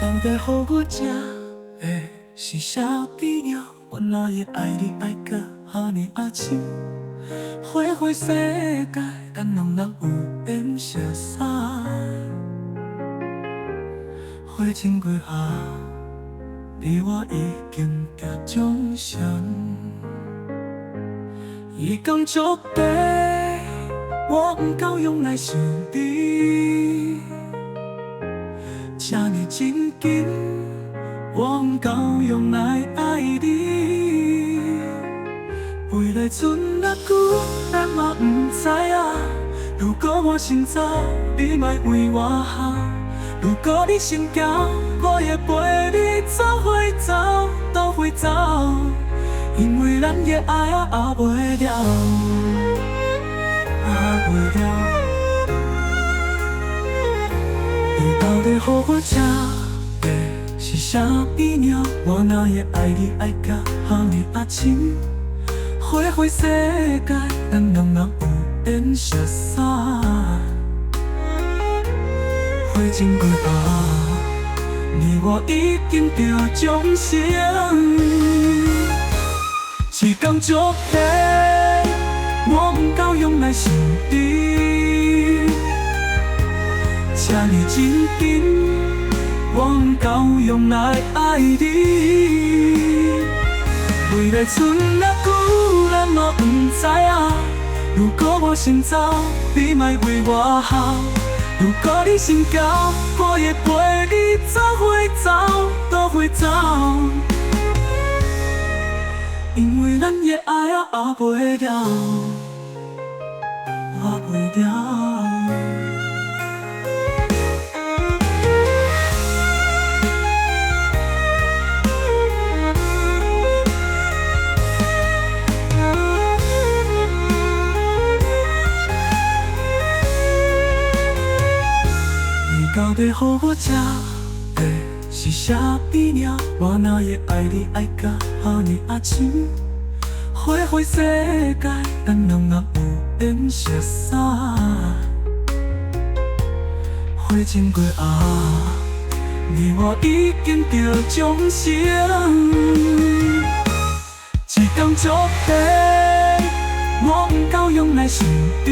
到底予我吃的是啥味料？我哪会爱你爱到哈尼啊深？花花世界，咱两人有缘熟悉。花前过后，你我已经隔终身。伊讲足地，我不够用来想你。这呢真紧，我不够用来爱你。未来存多久，咱嘛不知啊。如果我先走，你莫为我好；如果你先走，我会陪你走回走，倒回走。因为咱的爱啊袂了，袂了。你到底予我吃的是啥味料？我哪会爱你爱到哈尼啊深？花花世界，咱两人有缘熟悉。花前过后，你我已经着终生。时间足短，我不够用来想你。这呢真紧，我不够用来爱你。未来存多久，咱嘛不知啊。如果我先走，你莫为我好；如果你先走，我会陪你走回走，倒回走。因为咱的爱袂了，袂了。你到底予我吃的是啥味料？我哪会爱你爱到哈尼啊深？花花世界，咱两人有缘熟悉。花前过后，你我已经着终生。时间足短，我不够用来想你。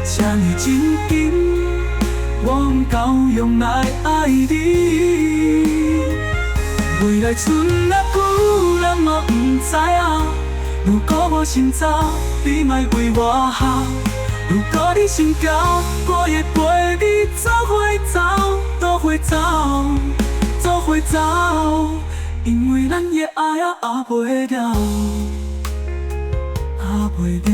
这呢真紧，我不够用来爱你。未来存多久，咱嘛不知啊。如果我先走，你莫为我好；如果你先走，我会陪你走回走，倒回走，走回走。因为咱的爱袂了，袂了。